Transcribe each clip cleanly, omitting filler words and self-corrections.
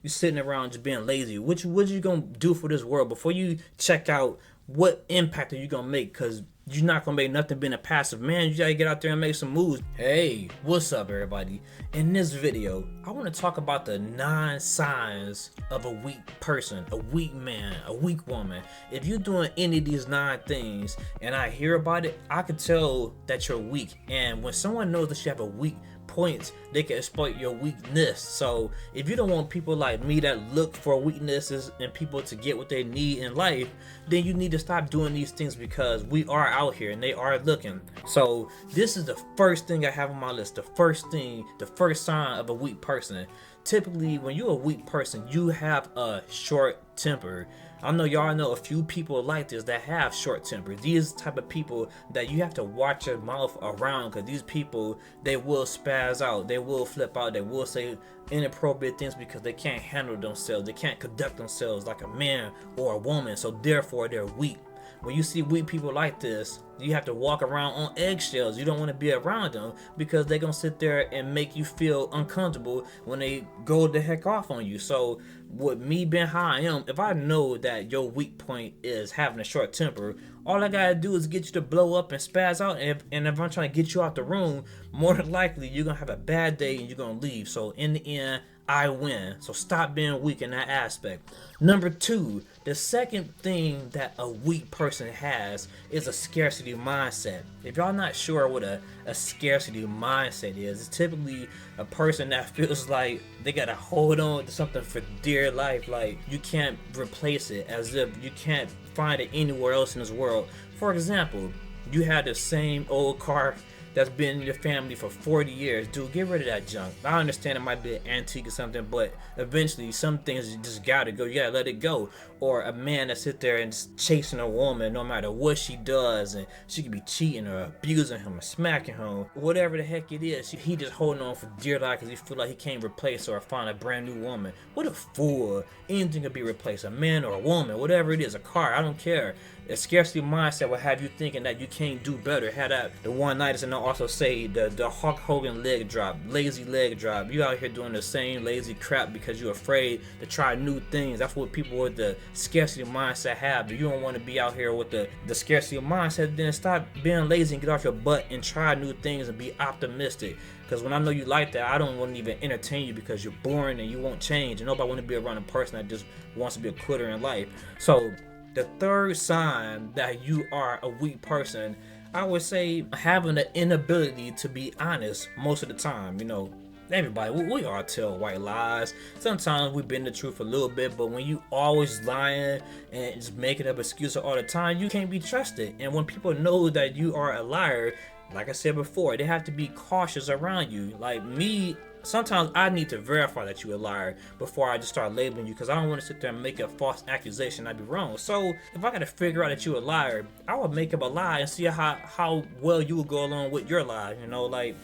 You sitting around just being lazy. What you gonna do for this world before you check out what impact are you gonna make? Cause you're not gonna make nothing being a passive man. You gotta get out there and make some moves. Hey, what's up, everybody? In this video, I want to talk about the 9 signs of a weak person, a weak man, a weak woman. If you're doing any of these 9 things and I hear about it, I can tell that you're weak. And when someone knows that you have a weak points, they can exploit your weakness. So if you don't want people like me that look for weaknesses and people to get what they need in life, then you need to stop doing these things, because we are out here and they are looking. So this is the first thing I have on my list. The first thing, the first sign of a weak person. Typically when you're a weak person, you have a short temper. I know y'all know a few people like this that have short tempers. These type of people that you have to watch your mouth around, because these people, they will spaz out, they will flip out, they will say inappropriate things because they can't handle themselves, they can't conduct themselves like a man or a woman, so therefore they're weak. When you see weak people like this, you have to walk around on eggshells. You don't want to be around them because they're going to sit there and make you feel uncomfortable when they go the heck off on you. So with me being how I am, if I know that your weak point is having a short temper, all I got to do is get you to blow up and spaz out. And if I'm trying to get you out the room, more than likely you're going to have a bad day and you're going to leave. So in the end, I win. So stop being weak in that aspect. Number 2, the second thing that a weak person has is a scarcity mindset. If y'all not sure what a scarcity mindset is, it's typically a person that feels like they gotta hold on to something for dear life, like you can't replace it, as if you can't find it anywhere else in this world. For example, you had the same old car that's been in your family for 40 years. Dude, get rid of that junk. I understand it might be an antique or something, but eventually some things you just gotta go. You gotta let it go. Or a man that sit there and just chasing a woman no matter what she does, and she could be cheating or abusing him or smacking him, whatever the heck it is, he just holding on for dear life because he feel like he can't replace her or find a brand new woman. What a fool. Anything could be replaced, a man or a woman, whatever it is, a car, I don't care. A scarcity mindset will have you thinking that you can't do better. Had that the one night, and I'll also say the Hulk Hogan leg drop, lazy leg drop. You out here doing the same lazy crap because you're afraid to try new things. That's what people with the scarcity mindset have. If you don't want to be out here with the scarcity mindset, then stop being lazy and get off your butt and try new things and be optimistic. Because when I know you like that, I don't want to even entertain you because you're boring and you won't change, and nobody want to be around a person that just wants to be a quitter in life. So the third sign that you are a weak person, I would say having the inability to be honest most of the time. You know, everybody, we all tell white lies. Sometimes we bend the truth a little bit, but when you always lying and just making up excuses all the time, you can't be trusted. And when people know that you are a liar, like I said before, they have to be cautious around you. Like me, sometimes I need to verify that you're a liar before I just start labeling you, because I don't want to sit there and make a false accusation. I'd be wrong. So if I got to figure out that you're a liar, I would make up a lie and see how well you would go along with your lie. You know, like,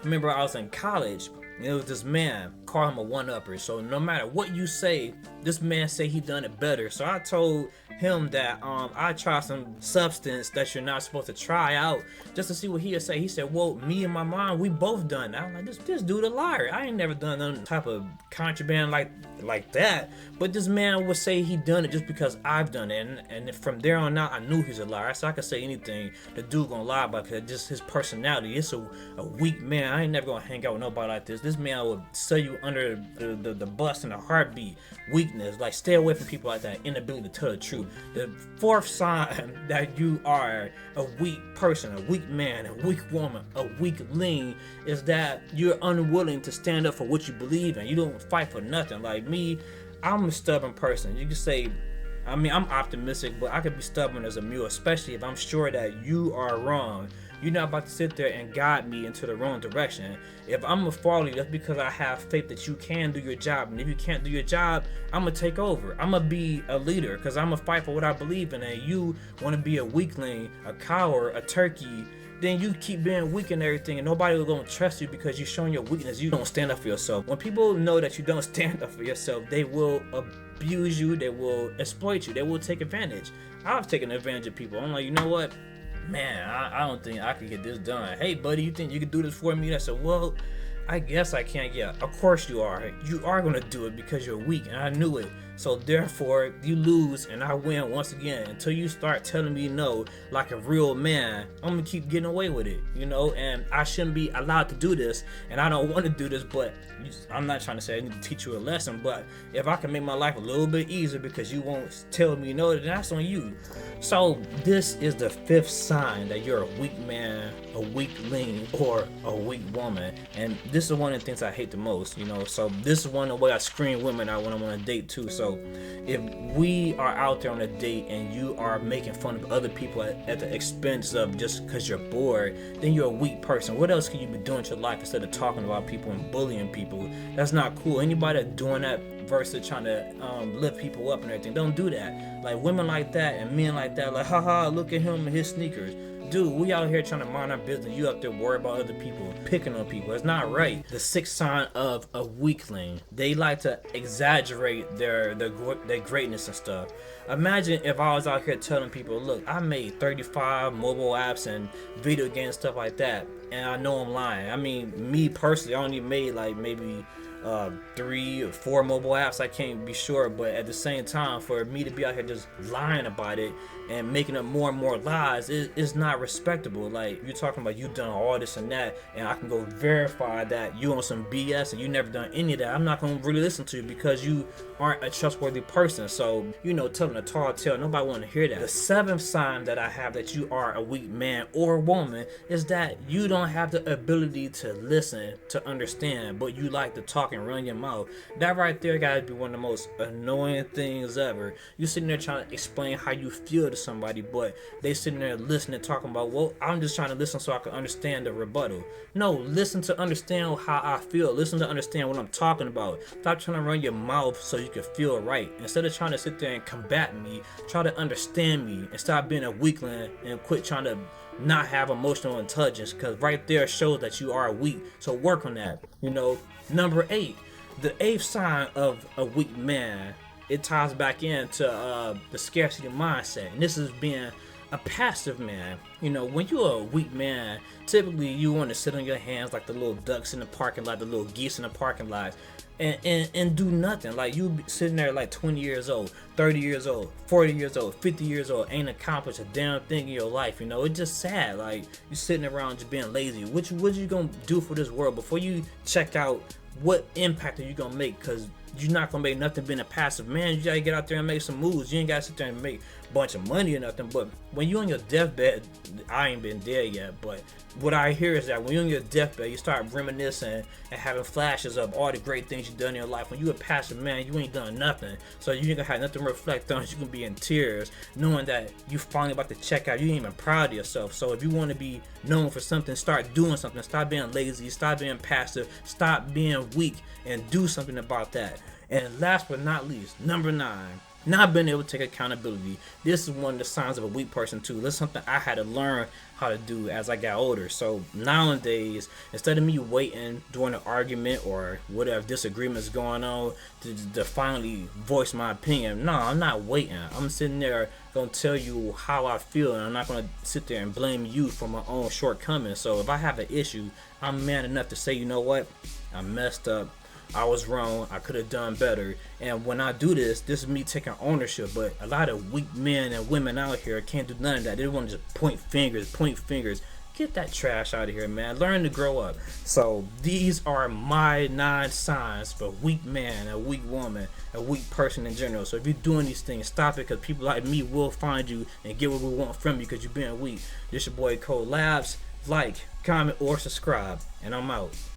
remember I was in college, and there was this man, call him a one-upper. So no matter what you say, this man say he done it better. So I told him that I tried some substance that you're not supposed to try out, just to see what he'd say. He said, well, me and my mom, we both done that. I'm like, this dude a liar. I ain't never done none type of contraband like that. But this man would say he done it just because I've done it. And from there on out, I knew he's a liar. So I could say anything the dude gonna lie about, because just his personality. It's a weak man. I ain't never gonna hang out with nobody like this. This man would sell you under the bus in a heartbeat. Weakness, like, stay away from people like that. Inability to tell the truth. The fourth sign that you are a weak person, a weak man, a weak woman, a weakling, is that you're unwilling to stand up for what you believe in. You don't fight for nothing. Like me, I'm a stubborn person. You can say, I mean, I'm optimistic, but I could be stubborn as a mule, especially if I'm sure that you are wrong. You're not about to sit there and guide me into the wrong direction. If I'm gonna follow you, that's because I have faith that you can do your job. And if you can't do your job, I'm gonna take over. I'm gonna be a leader, because I'm gonna fight for what I believe in. And you wanna be a weakling, a coward, a turkey, then you keep being weak and everything, and nobody will gonna trust you because you're showing your weakness. You don't stand up for yourself. When people know that you don't stand up for yourself, they will abuse you, they will exploit you, they will take advantage. I've taken advantage of people. I'm like, you know what? Man, I don't think I could get this done. Hey, buddy, you think you could do this for me? I said, well, I guess I can't. Yeah, of course you are. You are gonna do it because you're weak, and I knew it. So therefore, you lose, and I win once again. Until you start telling me no, like a real man, I'm gonna keep getting away with it, And I shouldn't be allowed to do this, and I don't want to do this. But I'm not trying to say I need to teach you a lesson. But if I can make my life a little bit easier because you won't tell me no, then that's on you. So this is the fifth sign that you're a weak man, a weakling, or a weak woman. And this is one of the things I hate the most, So this is one of the way I screen women out when I'm on a date too. So if we are out there on a date and you are making fun of other people at the expense of just because you're bored, then you're a weak person. What else can you be doing in your life instead of talking about people and bullying people? That's not cool. Anybody that's doing that versus trying to lift people up and everything, don't do that. Like women like that and men like that, like haha, look at him and his sneakers. Dude, we out here trying to mind our business. You up there worried about other people, picking on people. It's not right. The sixth sign of a weakling, they like to exaggerate their greatness and stuff. Imagine if I was out here telling people, look, I made 35 mobile apps and video games, stuff like that, and I know I'm lying. I mean, me personally, I only made like maybe 3 or 4 mobile apps. I can't be sure, but at the same time, for me to be out here just lying about it and making up more and more lies is not respectable. Like, you're talking about you done all this and that, and I can go verify that you on some BS and you never done any of that. I'm not gonna really listen to you because you aren't a trustworthy person. So telling a tall tale, nobody want to hear that. The seventh sign that I have that you are a weak man or woman is that you don't have the ability to listen, to understand, but you like to talk and run your mouth. That right there gotta be one of the most annoying things ever. You sitting there trying to explain how you feel to somebody, but they sitting there listening, talking about, well, I'm just trying to listen so I can understand the rebuttal. No, listen to understand how I feel. Listen to understand what I'm talking about. Stop trying to run your mouth so you can feel right. Instead of trying to sit there and combat me, try to understand me and stop being a weakling and quit trying to not have emotional intelligence, because right there shows that you are weak. So work on that. Number 8, the 8th sign of a weak man, it ties back into the scarcity mindset, and this is being a passive man. When you're a weak man, typically you want to sit on your hands like the little ducks in the parking lot, the little geese in the parking lot, and do nothing. Like, you be sitting there like 20 years old, 30 years old, 40 years old, 50 years old, ain't accomplished a damn thing in your life. It's just sad. Like, you sitting around just being lazy. What you gonna do for this world before you check out what impact are you gonna make? Because you're not gonna make nothing being a passive man. You gotta get out there and make some moves. You ain't gotta sit there and make a bunch of money or nothing. But when you're on your deathbed, I ain't been there yet, but what I hear is that when you're on your deathbed, you start reminiscing and having flashes of all the great things you've done in your life. When you're a passive man, you ain't done nothing. So you ain't gonna have nothing to reflect on. You can be in tears knowing that you finally about to check out. You ain't even proud of yourself. So if you want to be known for something, start doing something. Stop being lazy. Stop being passive. Stop being weak and do something about that. And last but not least, number 9, not being able to take accountability. This is one of the signs of a weak person too. This is something I had to learn how to do as I got older. So nowadays, instead of me waiting during an argument or whatever disagreements going on to finally voice my opinion, no, I'm not waiting. I'm sitting there gonna tell you how I feel, and I'm not gonna sit there and blame you for my own shortcomings. So if I have an issue, I'm man enough to say, you know what, I messed up. I was wrong. I could have done better. And when I do this is me taking ownership. But a lot of weak men and women out here can't do none of that. They want to just point fingers. Get that trash out of here, man. Learn to grow up. So these are my 9 signs for a weak man, a weak woman, a weak person in general. So if you're doing these things, stop it, because people like me will find you and get what we want from you because you're being weak. This your boy Labz. Like, comment, or subscribe, and I'm out.